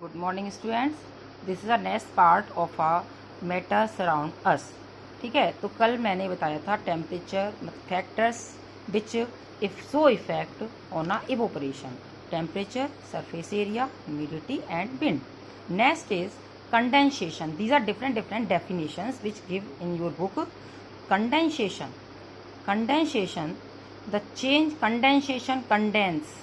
Good morning students, this is a next part of our matter surround us. ठीक है, तो कल मैंने बताया था temperature factors which if so affect on a evaporation, temperature, surface area, humidity and wind. Next is condensation. These are different definitions which give in your book. Condensation, the change, condensation, condense,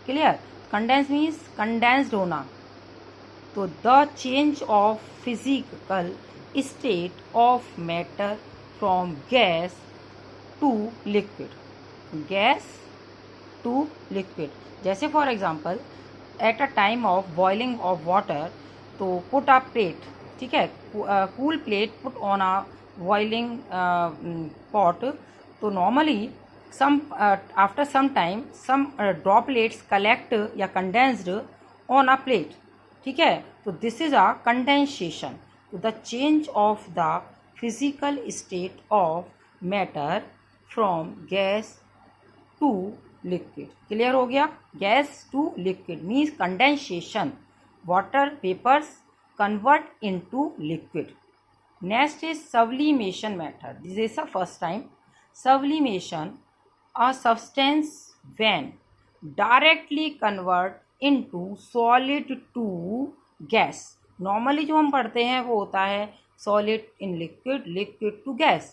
clear? Condense means condensed होना, तो the change of physical state of matter from gas to liquid, gas to liquid. जैसे for example at a time of boiling of water, तो put a plate, ठीक है, cool plate put on a boiling pot, तो normally some after some time some droplets collect या condensed on a plate, ठीक है, तो this is a condensation, तो the change of the physical state of matter from gas to liquid. Clear हो गया? Gas to liquid means condensation, water vapours convert into liquid. Next is sublimation method. This is the first time. Sublimation, a substance when directly convert into solid to gas। Normally जो हम पढ़ते हैं वो होता है solid in liquid, liquid to gas,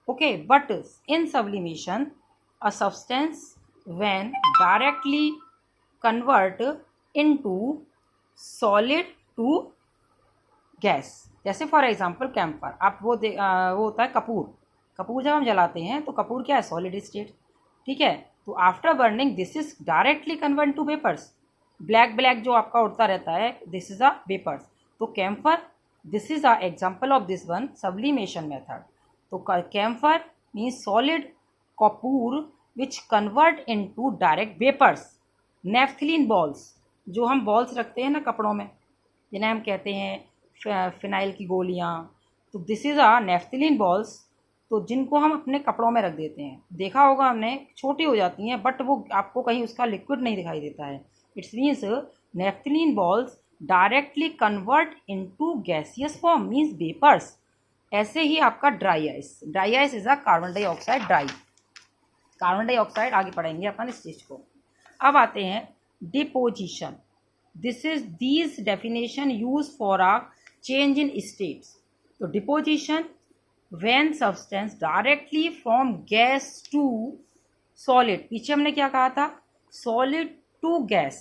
okay, but in sublimation a substance when directly convert into solid to gas। जैसे for example camphor, आप वो होता है कपूर। कपूर जब हम जलाते हैं तो कपूर क्या है? सॉलिड स्टेट, ठीक है। तो after burning this is directly convert to vapours. Black जो आपका उड़ता रहता है, दिस इज अ वेपर्स। तो camphor, this is a example of this one sublimation method. तो camphor means solid kapur which convert into direct vapours. Naphthalene balls, जो हम balls रखते हैं ना कपड़ों में, जिन्हें हम कहते हैं फिनाइल की गोलियाँ, तो this is a naphthalene balls, तो जिनको हम अपने कपड़ों में रख देते हैं। देखा होगा हमने, छोटी हो जाती हैं बट वो आपको कहीं उसका लिक्विड नहीं दिखाई देता है। It's means naphthalene balls directly convert into gaseous form means vapours. ऐसे ही आपका dry ice, dry ice is a carbon dioxide dry, carbon dioxide आगे पढ़ेंगे अपन इस चीज़ को। अब आते हैं deposition. These definition use for a change in states. तो deposition, when substance directly from gas to solid, पीछे हमने क्या कहा था? solid to gas।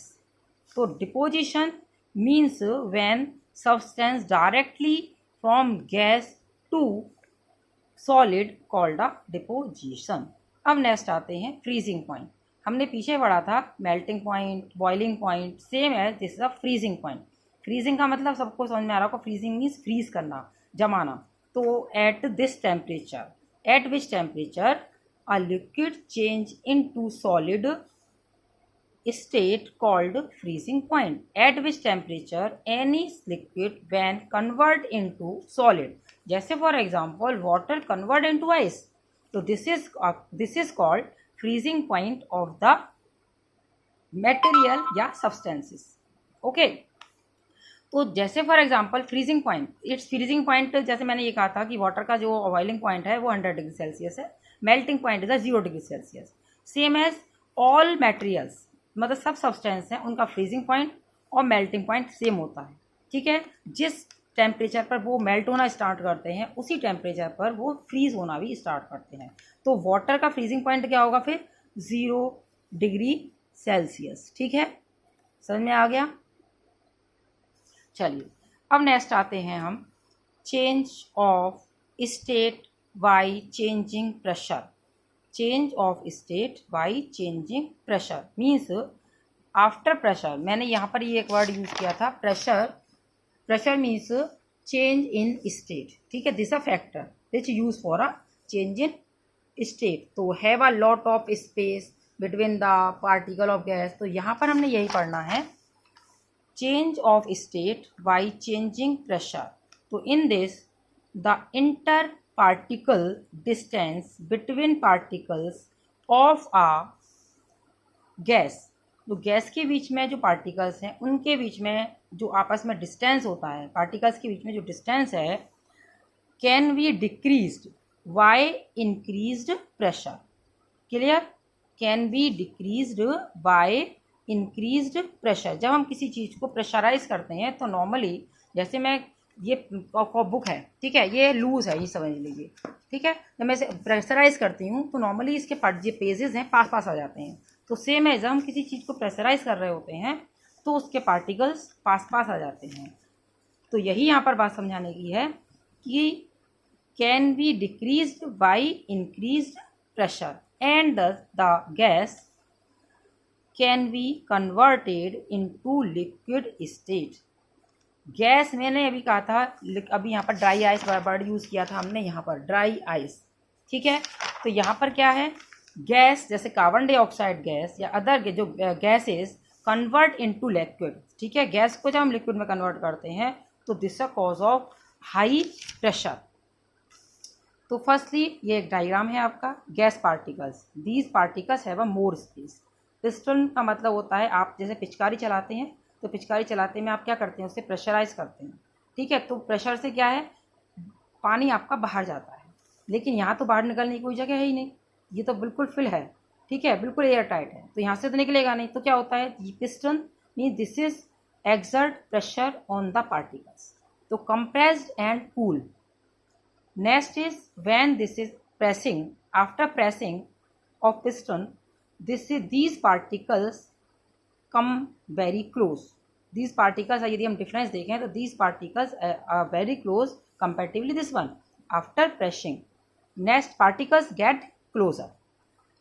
तो deposition means when substance directly from gas to solid called a deposition। अब next आते हैं फ्रीजिंग पॉइंट। हमने पीछे पढ़ा था melting point, boiling point, same as this is a freezing point. Freezing का मतलब सबको समझ में आ रहा होगा, फ्रीजिंग मीन्स फ्रीज करना, जमाना। तो at this temperature, eight which temperature a liquid change into solid state called freezing point, at which temperature any liquid when convert into solid, जैसे for example water convert into ice, तो this is called freezing point of the material या substances. Okay, तो जैसे for example freezing point, it's freezing point, जैसे मैंने ये कहा था कि वाटर का जो बॉइलिंग पॉइंट है वो 100 डिग्री सेल्सियस है, melting point is 0 degree Celsius. Same as all materials, मतलब सब सब्सटेंस हैं उनका फ्रीजिंग पॉइंट और मेल्टिंग पॉइंट सेम होता है, ठीक है। जिस टेम्परेचर पर वो मेल्ट होना स्टार्ट करते हैं उसी टेम्परेचर पर वो फ्रीज होना भी स्टार्ट करते हैं। तो वाटर का फ्रीजिंग पॉइंट क्या होगा फिर? 0 डिग्री सेल्सियस, ठीक है, समझ में आ गया? चलिए अब नेक्स्ट आते हैं हम change of state by changing pressure. Change of state by changing pressure means after pressure, मैंने यहाँ पर ये एक वर्ड यूज किया था pressure. Pressure means change in state, ठीक है। This a factor which use for a change in state. तो have a lot of space between the particle of gas, तो यहाँ पर हमने यही पढ़ना है, change of state by changing pressure। तो in this the interparticle distance between particles of a gas तो गैस के बीच में जो पार्टिकल्स हैं उनके बीच में जो आपस में डिस्टेंस होता है, पार्टिकल्स के बीच में जो डिस्टेंस है, can be decreased bye increased pressure. Clear? Can be decreased bye increased pressure. जब हम किसी चीज़ को प्रेशराइज करते हैं तो नॉर्मली, जैसे मैं ये बुक है, ठीक है, ये लूज है, ये समझ लीजिए, ठीक है, जब मैं इसे प्रेशराइज करती हूँ तो नॉर्मली इसके जो पेजेस हैं पास पास आ जाते हैं। तो सेम है, जब हम किसी चीज़ को प्रेशराइज कर रहे होते हैं तो उसके पार्टिकल्स पास पास आ जाते हैं। तो यही यहाँ पर बात समझाने की है कि can be decreased bye increased pressure and the gas can be converted into liquid state. Gas मैंने अभी कहा था, अभी यहाँ पर ड्राई आइस वर्ड यूज़ किया था हमने, यहाँ पर ड्राई आइस, ठीक है। तो यहाँ पर क्या है, गैस जैसे कार्बन डाइऑक्साइड गैस या अदर जो गैसेस कन्वर्ट इनटू लिक्विड, ठीक है, गैस को जब हम लिक्विड में कन्वर्ट करते हैं तो this a cause of high pressure. तो फर्स्टली ये एक डायग्राम है आपका, gas particles, these particles have a more space. Piston का मतलब होता है, आप जैसे पिचकारी चलाते हैं तो पिचकारी चलाते में आप क्या करते हैं, उसे प्रेशराइज करते हैं, ठीक है। तो प्रेशर से क्या है, पानी आपका बाहर जाता है, लेकिन यहाँ तो बाहर निकलने की कोई जगह है ही नहीं, ये तो बिल्कुल फिल है, ठीक है, बिल्कुल एयर टाइट है, तो यहाँ से तो निकलेगा नहीं। तो क्या होता है, piston mean this is exert pressure on the particles, तो compressed and cool. Next is when this is pressing, after pressing of piston these particles come very close. These particles, यदि हम डिफरेंस देखें तो these particles are very close comparatively this one after pressing. Next, particles get closer.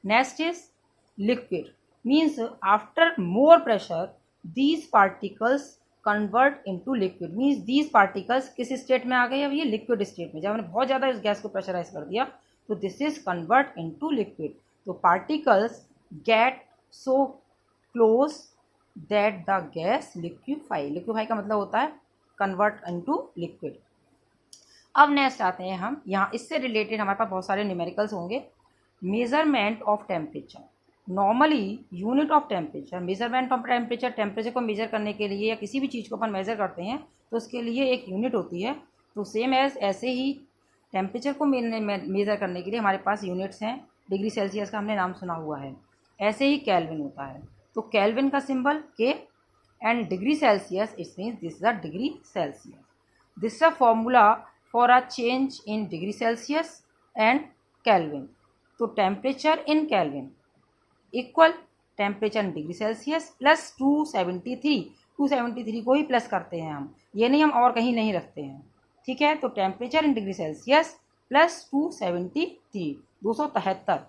Next is liquid, means after more pressure these particles convert into liquid, means these particles किस state में आ गए, अब ये liquid state में। जब हमने बहुत ज़्यादा इस गैस को प्रेशराइज कर दिया तो this is convert into liquid. तो particles get so close that the gas liquefy, liquefy का मतलब होता है convert into liquid। अब नेक्स्ट आते हैं हम यहाँ, इससे रिलेटेड हमारे पास बहुत सारे न्यूमेरिकल्स होंगे। Measurement of temperature, normally unit of temperature, measurement of temperature, temperature को मेजर करने के लिए या किसी भी चीज़ को अपन मेजर करते हैं तो उसके लिए एक यूनिट होती है। तो सेम एज ऐसे ही टेम्परेचर को मेजर करने के लिए हमारे पास यूनिट्स हैं, डिग्री सेल्सियस का हमने नाम सुना हुआ है, ऐसे ही केल्विन होता है। तो केल्विन का symbol K and degree Celsius, it's means this is a degree Celsius. This is a formula for a change in degree Celsius and Kelvin. तो temperature in Kelvin equal temperature in degree Celsius plus 273, 273 को ही plus करते हैं हम, ये नहीं हम और कहीं नहीं रखते हैं, ठीक है। तो temperature in degree Celsius plus 273, 273।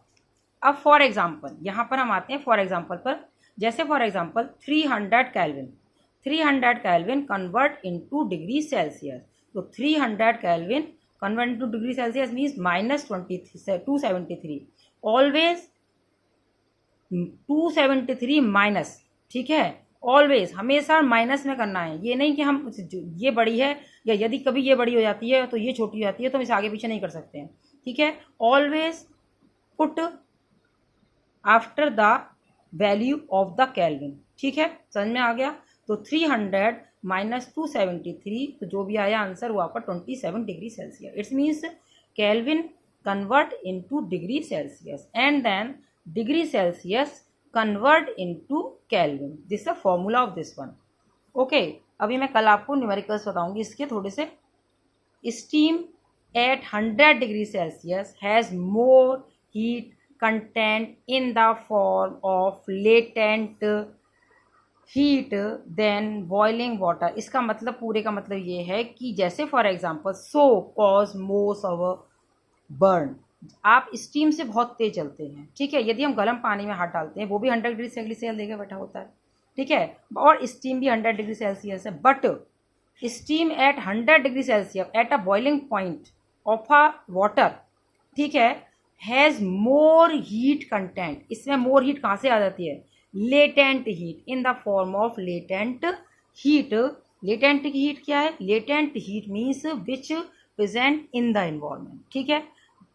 अब फॉर एग्जाम्पल यहाँ पर हम आते हैं फॉर एग्जाम्पल पर, जैसे for example 300 kelvin, 300 kelvin convert into degree Celsius. तो 300 kelvin convert into degree Celsius means -273, always 273 minus, ठीक है, ऑलवेज हमेशा माइनस में करना है। ये नहीं कि हम ये बड़ी है या यदि कभी ये बड़ी हो जाती है तो ये छोटी हो जाती है तो हम इसे आगे पीछे नहीं कर सकते हैं, ठीक है। Always put after the value of the kelvin, ठीक है, समझ में आ गया। तो 300 माइनस 273, तो जो भी आया आंसर वो आपका 27 degree Celsius. It's means Kelvin convert into degree Celsius and then degree Celsius convert into Kelvin. This the formula of this one. Okay, अभी मैं कल आपको न्यूमेरिकल्स बताऊंगी इसके थोड़े से। Steam at 100 degree Celsius has more heat content in the form of latent heat than boiling water. इसका मतलब पूरे का मतलब ये है कि जैसे for example so cause most of burn, आप स्टीम से बहुत तेज चलते हैं, ठीक है, यदि हम गर्म पानी में हाथ डालते हैं वो भी 100 डिग्री सेल्सियस लेके बैठा होता है, ठीक है, और स्टीम भी 100 डिग्री सेल्सियस है, but steam at 100 degree Celsius at a boiling point of a water, ठीक है, हैज़ मोर हीट कंटेंट। इसमें मोर हीट कहाँ से आ जाती है, latent heat in the form of latent heat. Latent की हीट क्या है, latent heat means which present in the environment, ठीक है,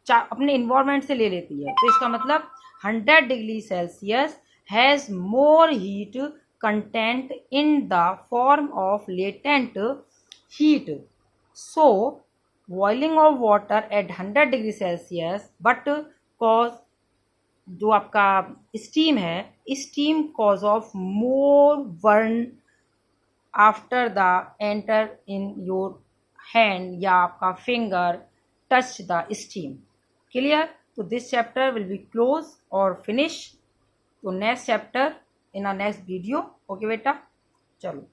अपने इन्वायरमेंट से ले लेती है। तो इसका मतलब 100 degree Celsius has more heat content in the form of latent heat. So boiling of water at 100 degree Celsius but cause जो आपका स्टीम है, steam cause of more burn after the enter in your hand या आपका finger touch the steam. Clear? तो this chapter will be close और finish. तो next chapter in a next video. Okay बेटा, चलो.